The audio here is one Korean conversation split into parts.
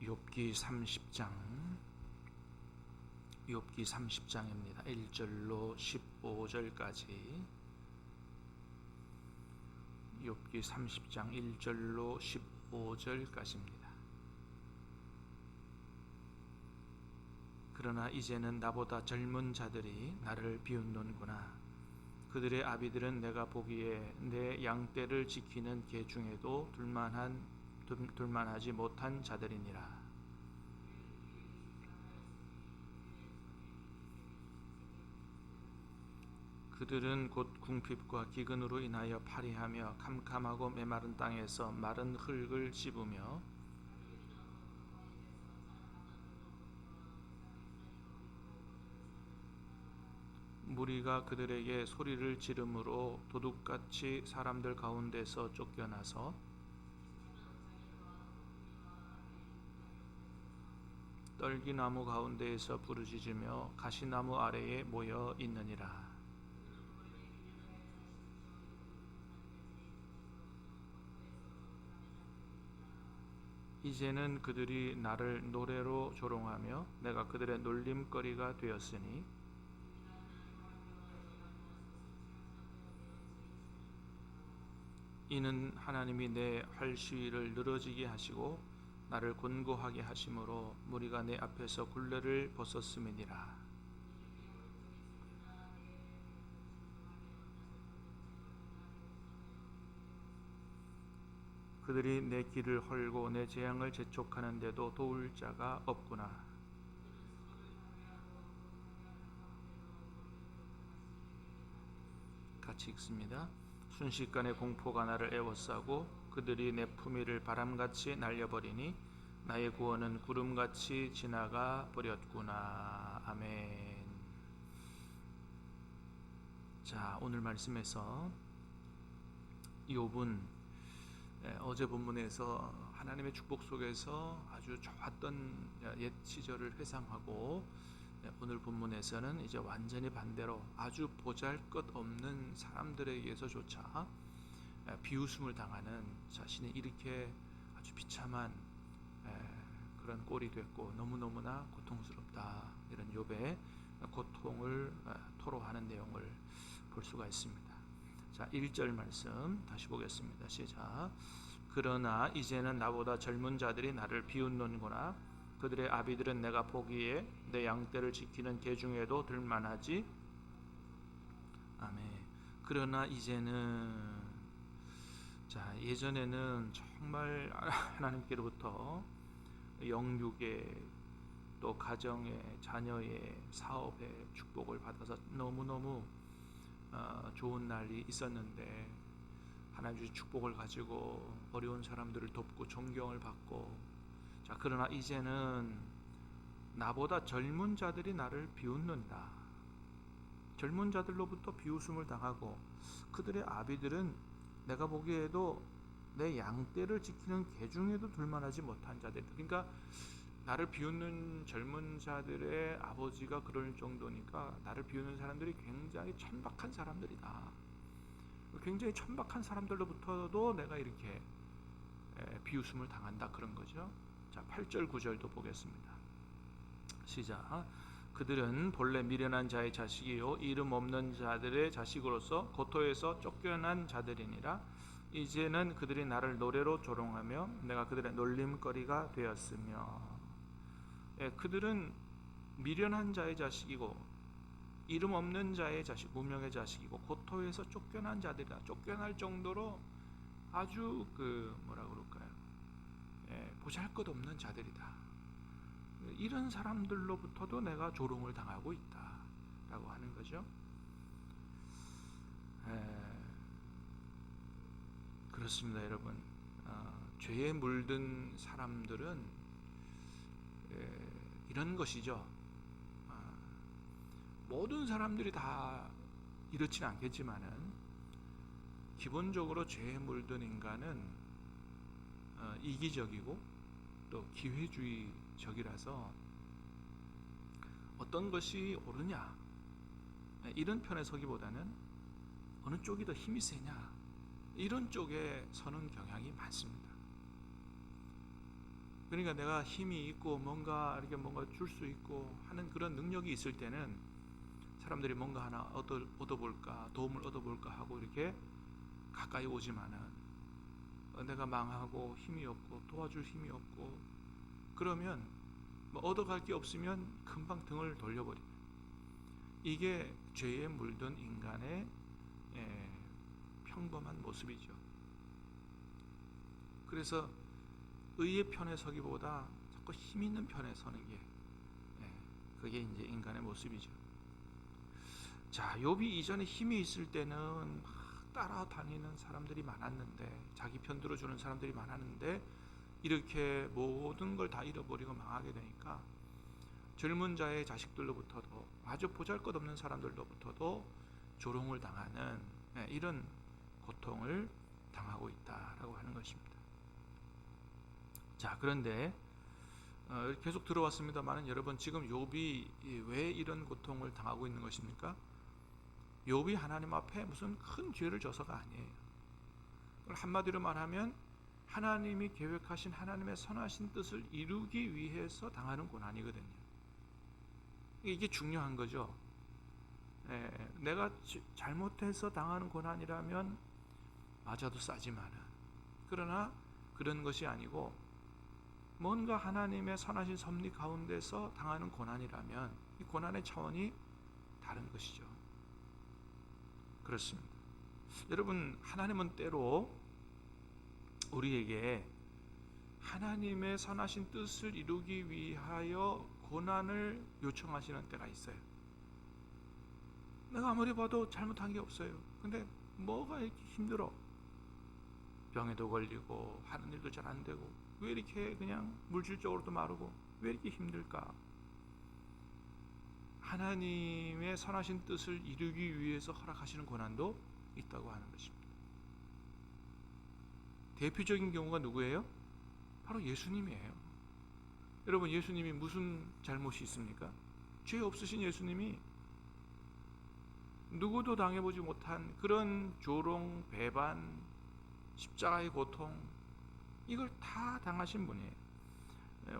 욥기 30장 욥기 30장입니다. 1절로 15절까지 욥기 30장 1절로 15절까지입니다. 그러나 이제는 나보다 젊은 자들이 나를 비웃는구나. 그들의 아비들은 내가 보기에 내 양떼를 지키는 개 중에도 둘만하지 못한 자들이니라. 그들은 곧 궁핍과 기근으로 인하여 파리하며 캄캄하고 메마른 땅에서 마른 흙을 씹으며 무리가 그들에게 소리를 지르므로 도둑같이 사람들 가운데서 쫓겨나서 떨기나무 가운데에서 부르짖으며 가시나무 아래에 모여 있느니라. 이제는 그들이 나를 노래로 조롱하며 내가 그들의 놀림거리가 되었으니 이는 하나님이 내 활시위를 늘어지게 하시고 나를 곤고하게 하심으로 무리가 내 앞에서 굴레를 벗었음이니라. 그들이 내 길을 헐고 내 재앙을 재촉하는데도 도울 자가 없구나. 같이 읽습니다. 순식간에 공포가 나를 에워싸고 그들이 내 품위를 바람같이 날려버리니 나의 구원은 구름같이 지나가 버렸구나. 아멘. 자, 오늘 말씀에서 욥은 어제 본문에서 하나님의 축복 속에서 아주 좋았던 옛 시절을 회상하고 오늘 본문에서는 이제 완전히 반대로 아주 보잘것없는 사람들에게서조차 비웃음을 당하는 자신이 이렇게 아주 비참한 그런 꼴이 됐고 너무너무나 고통스럽다, 이런 욥의 고통을 토로하는 내용을 볼 수가 있습니다. 자, 1절 말씀 다시 보겠습니다. 시작. 그러나 이제는 나보다 젊은 자들이 나를 비웃는구나. 그들의 아비들은 내가 보기에 내 양떼를 지키는 개 중에도 들만하지. 아멘. 그러나 이제는, 자, 예전에는 정말 하나님께로부터 영육의 또 가정의 자녀의 사업의 축복을 받아서 너무너무 좋은 날이 있었는데 하나님의 축복을 가지고 어려운 사람들을 돕고 존경을 받고, 자, 그러나 이제는 나보다 젊은 자들이 나를 비웃는다. 젊은 자들로부터 비웃음을 당하고 그들의 아비들은 내가 보기에도 내 양떼를 지키는 개 중에도 둘만하지 못한 자들. 그러니까 나를 비웃는 젊은 자들의 아버지가 그럴 정도니까 나를 비웃는 사람들이 굉장히 천박한 사람들이다. 굉장히 천박한 사람들로부터도 내가 이렇게 비웃음을 당한다, 그런 거죠. 자, 8절 9절도 보겠습니다. 시작. 그들은 본래 미련한 자의 자식이요 이름 없는 자들의 자식으로서 고토에서 쫓겨난 자들이니라. 이제는 그들이 나를 노래로 조롱하며 내가 그들의 놀림거리가 되었으며. 그들은 미련한 자의 자식이고 이름 없는 자의 자식, 무명의 자식이고 고토에서 쫓겨난 자들이다. 쫓겨날 정도로 아주 뭐라 그럴까요? 보잘것없는 자들이다. 이런 사람들로부터도 내가 조롱을 당하고 있다라고 하는 거죠. 그렇습니다, 여러분. 죄에 물든 사람들은 이런 것이죠. 모든 사람들이 다 이렇지는 않겠지만은 기본적으로 죄에 물든 인간은 이기적이고 또 기회주의적이라서 어떤 것이 옳으냐 이런 편에 서기보다는 어느 쪽이 더 힘이 세냐 이런 쪽에 서는 경향이 많습니다. 그러니까 내가 힘이 있고 뭔가 이렇게 뭔가 줄 수 있고 하는 그런 능력이 있을 때는 사람들이 뭔가 하나 얻어볼까, 도움을 얻어볼까 하고 이렇게 가까이 오지만은 내가 망하고 힘이 없고 도와줄 힘이 없고 그러면 뭐 얻어갈 게 없으면 금방 등을 돌려버리는, 이게 죄에 물든 인간의 평범한 모습이죠. 그래서 의의 편에 서기보다 자꾸 힘 있는 편에 서는 게, 그게 이제 인간의 모습이죠. 자, 욥이 이전에 힘이 있을 때는 막 따라다니는 사람들이 많았는데, 자기 편 들어주는 사람들이 많았는데 이렇게 모든 걸 다 잃어버리고 망하게 되니까 젊은 자의 자식들로부터도 아주 보잘것없는 사람들로부터도 조롱을 당하는 이런 고통을 당하고 있다라고 하는 것입니다. 자, 그런데 계속 들어왔습니다만 여러분, 지금 욥이 왜 이런 고통을 당하고 있는 것입니까? 욥이 하나님 앞에 무슨 큰 죄를 져서가 아니에요. 한마디로 말하면 하나님이 계획하신 하나님의 선하신 뜻을 이루기 위해서 당하는 고난이거든요. 이게 중요한 거죠. 내가 잘못해서 당하는 고난이라면 맞아도 싸지만은, 그러나 그런 것이 아니고 뭔가 하나님의 선하신 섭리 가운데서 당하는 고난이라면 이 고난의 차원이 다른 것이죠. 그렇습니다. 여러분, 하나님은 때로 우리에게 하나님의 선하신 뜻을 이루기 위하여 고난을 요청하시는 때가 있어요. 내가 아무리 봐도 잘못한 게 없어요. 근데 뭐가 이렇게 힘들어? 병에도 걸리고 하는 일도 잘 안 되고, 왜 이렇게 그냥 물질적으로도 마르고 왜 이렇게 힘들까? 하나님의 선하신 뜻을 이루기 위해서 허락하시는 고난도 있다고 하는 것입니다. 대표적인 경우가 누구예요? 바로 예수님이에요. 여러분, 예수님이 무슨 잘못이 있습니까? 죄 없으신 예수님이 누구도 당해보지 못한 그런 조롱, 배반, 십자가의 고통, 이걸 다 당하신 분이에요.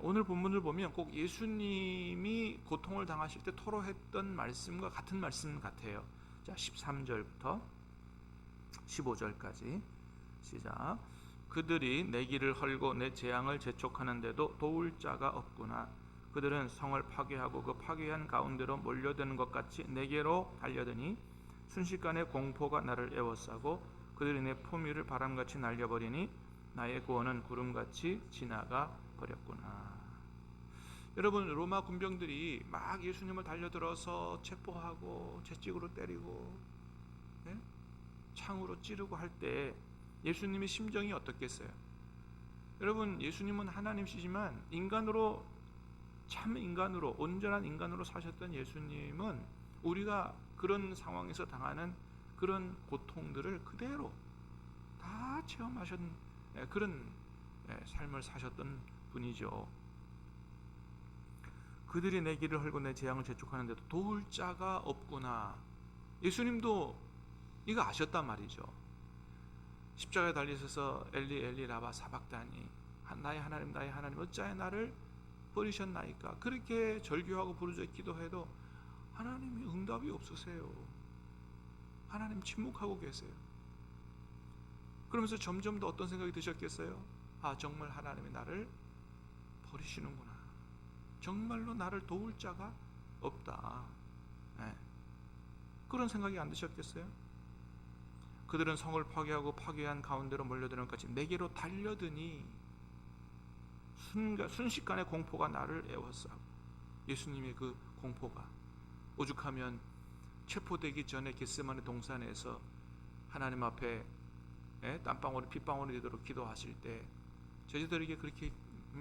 오늘 본문을 보면 꼭 예수님이 고통을 당하실 때 토로했던 말씀과 같은 말씀 같아요. 자, 13절부터 15절까지 시작. 그들이 내 길을 헐고 내 재앙을 재촉하는데도 도울 자가 없구나. 그들은 성을 파괴하고 그 파괴한 가운데로 몰려드는 것 같이 내게로 달려드니 순식간에 공포가 나를 에워싸고 그들이 내 품위를 바람같이 날려버리니 나의 구원은 구름같이 지나가 버렸구나. 여러분, 로마 군병들이 막 예수님을 달려들어서 체포하고 채찍으로 때리고 창으로 찌르고 할 때 예수님의 심정이 어떻겠어요? 여러분, 예수님은 하나님이시지만 인간으로, 참 인간으로, 온전한 인간으로 사셨던 예수님은 우리가 그런 상황에서 당하는 그런 고통들을 그대로 다 체험하신 그런 삶을 사셨던 분이죠. 그들이 내 길을 헐고 내 재앙을 재촉하는데도 도울 자가 없구나. 예수님도 이거 아셨단 말이죠. 십자가에 달리셔서 엘리 엘리 라바 사박다니, 나의 하나님 나의 하나님 어찌하여 나를 버리셨나이까, 그렇게 절규하고 부르짖어 기도해도 하나님이 응답이 없으세요. 하나님 침묵하고 계세요. 그러면서 점점 더 어떤 생각이 드셨겠어요? 아, 정말 하나님이 나를 버리시는구나. 정말로 나를 도울 자가 없다. 그런 생각이 안 드셨겠어요? 그들은 성을 파괴하고 파괴한 가운데로 몰려드는 것 같이 내게로 달려드니 순식간에 공포가 나를 에워싸고, 예수님의 그 공포가, 오죽하면 체포되기 전에 겟세마네 동산에서 하나님 앞에 땀방울이 핏방울이 되도록 기도하실 때 제자들에게 그렇게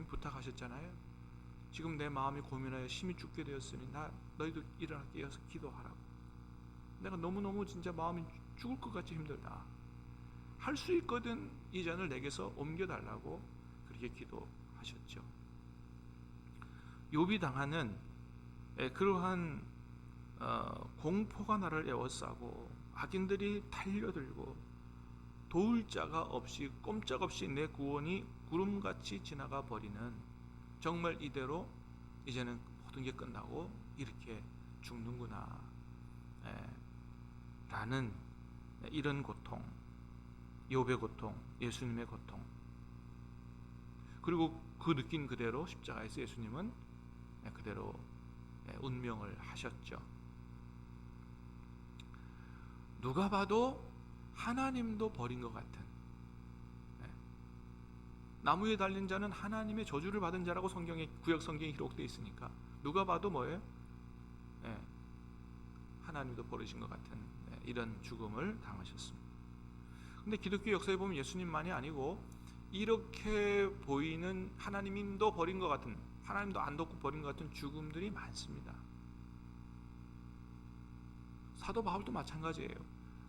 부탁하셨잖아요. 지금 내 마음이 고민하여 심히 죽게 되었으니 너희도 일어나 깨어서 기도하라고. 내가 너무너무 진짜 마음이 죽을 것 같이 힘들다. 할 수 있거든 이 잔을 내게서 옮겨달라고 그렇게 기도하셨죠. 욥이 당하는 그러한 공포가 나를 에워싸고 악인들이 달려들고 도울 자가 없이 꼼짝없이 내 구원이 구름같이 지나가 버리는 정말 이대로 이제는 모든 게 끝나고 이렇게 죽는구나 라는 이런 고통, 욥의 고통, 예수님의 고통, 그리고 그 느낀 그대로 십자가에서 예수님은 그대로 운명을 하셨죠. 누가 봐도 하나님도 버린 것 같은, 나무에 달린 자는 하나님의 저주를 받은 자라고 구약 성경에 기록되어 있으니까 누가 봐도 뭐예요? 하나님도 버리신 것 같은 이런 죽음을 당하셨습니다. 근데 기독교 역사에 보면 예수님만이 아니고 이렇게 보이는 하나님도 버린 것 같은, 하나님도 안 돕고 버린 것 같은 죽음들이 많습니다. 사도 바울도 마찬가지예요.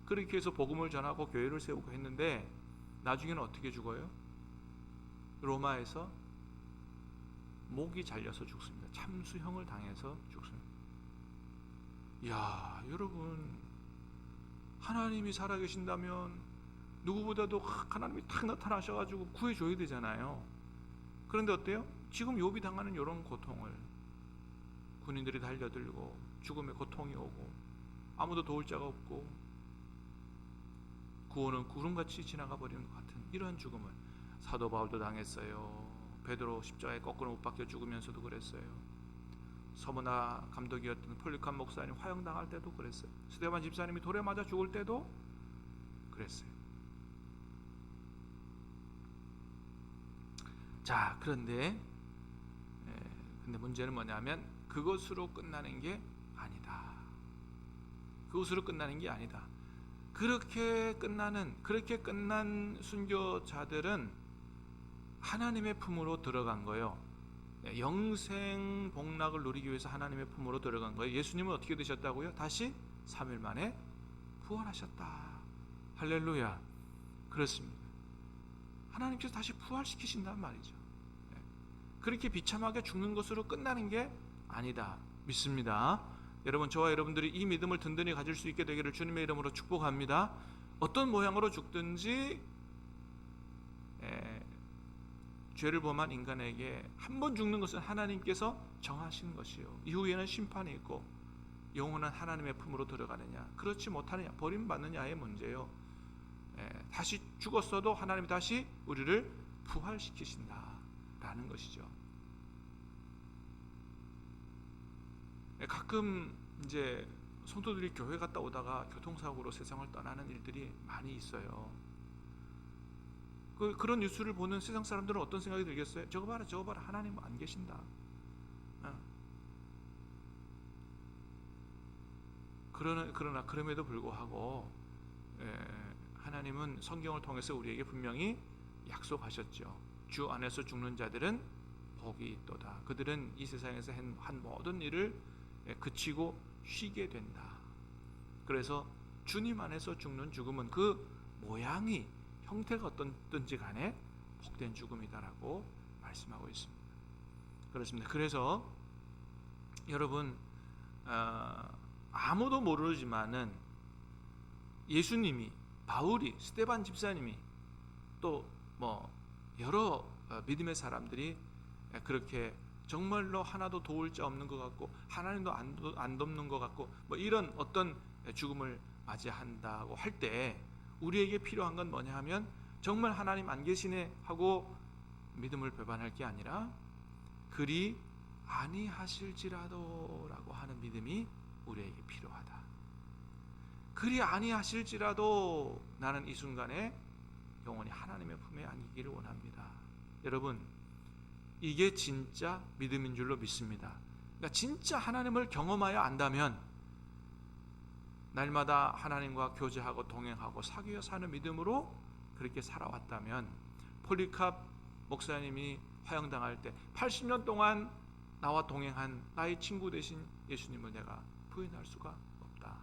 그렇게 해서 복음을 전하고 교회를 세우고 했는데 나중에는 어떻게 죽어요? 로마에서 목이 잘려서 죽습니다. 참수형을 당해서 죽습니다. 이야, 여러분, 하나님이 살아계신다면 누구보다도 하나님이 탁 나타나셔가지고 구해줘야 되잖아요. 그런데 어때요? 지금 욥이 당하는 이런 고통을 군인들이 달려들고 죽음의 고통이 오고 아무도 도울 자가 없고 구원은 구름같이 지나가 버리는 것 같은 이러한 죽음을 사도 바울도 당했어요. 베드로 십자가에 거꾸로 못 박혀 죽으면서도 그랬어요. 서머나 감독이었던 폴리칸 목사님 화형당할 때도 그랬어요. 스데반 집사님이 돌에 맞아 죽을 때도 그랬어요. 자, 그런데 문제는 뭐냐면 그것으로 끝나는 게 아니다. 그것으로 끝나는 게 아니다. 그렇게 끝난 순교자들은 하나님의 품으로 들어간 거예요. 영생 복락을 누리기 위해서 하나님의 품으로 들어간 거예요. 예수님은 어떻게 되셨다고요? 다시 3일 만에 부활하셨다. 할렐루야. 그렇습니다. 하나님께서 다시 부활시키신단 말이죠. 그렇게 비참하게 죽는 것으로 끝나는 게 아니다 믿습니다. 여러분, 저와 여러분들이 이 믿음을 든든히 가질 수 있게 되기를 주님의 이름으로 축복합니다. 어떤 모양으로 죽든지 죄를 범한 인간에게 한 번 죽는 것은 하나님께서 정하신 것이요, 이후에는 심판이 있고 영원한 하나님의 품으로 들어가느냐 그렇지 못하느냐 버림받느냐의 문제요. 다시 죽었어도 하나님이 다시 우리를 부활시키신다라는 것이죠. 가끔 이제 성도들이 교회 갔다 오다가 교통사고로 세상을 떠나는 일들이 많이 있어요. 그런 뉴스를 보는 세상 사람들은 어떤 생각이 들겠어요? 저거 봐라, 하나님 안 계신다. 그러나 그럼에도 불구하고 하나님은 성경을 통해서 우리에게 분명히 약속하셨죠. 주 안에서 죽는 자들은 복이 있도다. 그들은 이 세상에서 한 모든 일을 그치고 쉬게 된다. 그래서 주님 안에서 죽는 죽음은 그 모양이 형태가 어떤지 간에 복된 죽음이다라고 말씀하고 있습니다. 그렇습니다. 그래서 여러분, 아무도 모르지만은 예수님이, 바울이, 스데반 집사님이 또 여러 믿음의 사람들이 그렇게 정말로 하나도 도울 자 없는 것 같고 하나님도 안 돕는 것 같고 이런 어떤 죽음을 맞이한다고 할 때 우리에게 필요한 건 뭐냐 하면 정말 하나님 안 계시네 하고 믿음을 배반할 게 아니라 그리 아니하실지라도 라고 하는 믿음이 우리에게 필요하다. 그리 아니하실지라도 나는 이 순간에 영원히 하나님의 품에 안기기를 원합니다. 여러분, 이게 진짜 믿음인 줄로 믿습니다. 그러니까 진짜 하나님을 경험하여 안다면, 날마다 하나님과 교제하고 동행하고 사귀어 사는 믿음으로 그렇게 살아왔다면, 폴리캅 목사님이 화형당할 때 80년 동안 나와 동행한 나의 친구 되신 예수님을 내가 부인할 수가 없다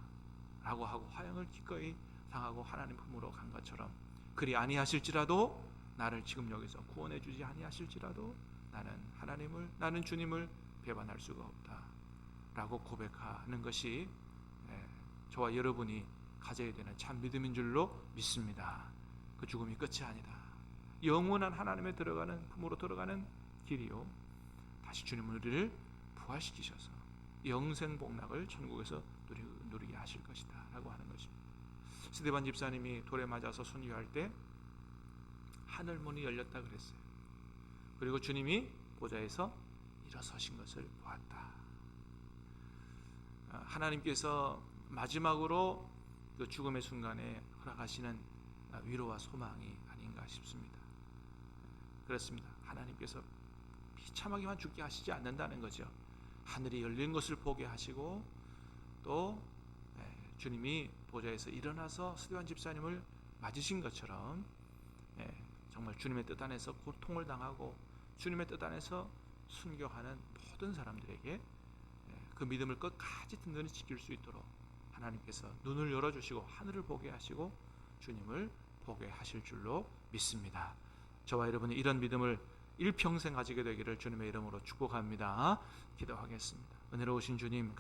라고 하고 화형을 기꺼이 당하고 하나님 품으로 간 것처럼, 그리 아니하실지라도 나를 지금 여기서 구원해 주지 아니하실지라도 나는 주님을 배반할 수가 없다 라고 고백하는 것이 저와 여러분이 가져야 되는 참 믿음인 줄로 믿습니다. 그 죽음이 끝이 아니다. 영원한 하나님의 품으로 들어가는 길이요, 다시 주님은 우리를 부활시키셔서 영생 복락을 천국에서 누리게 하실 것이다 라고 하는 것입니다. 스데반 집사님이 돌에 맞아서 순교할 때 하늘 문이 열렸다 그랬어요. 그리고 주님이 보좌에서 일어서신 것을 보았다. 하나님께서 마지막으로 그 죽음의 순간에 허락하시는 위로와 소망이 아닌가 싶습니다. 그렇습니다. 하나님께서 비참하게만 죽게 하시지 않는다는 거죠. 하늘이 열린 것을 보게 하시고 또 주님이 보좌에서 일어나서 스데반 집사님을 맞으신 것처럼 정말 주님의 뜻 안에서 고통을 당하고 주님의 뜻 안에서 순교하는 모든 사람들에게 그 믿음을 끝까지 든든히 지킬 수 있도록 하나님께서 눈을 열어주시고 하늘을 보게 하시고 주님을 보게 하실 줄로 믿습니다. 저와 여러분이 이런 믿음을 일평생 가지게 되기를 주님의 이름으로 축복합니다. 기도하겠습니다. 은혜로우신 주님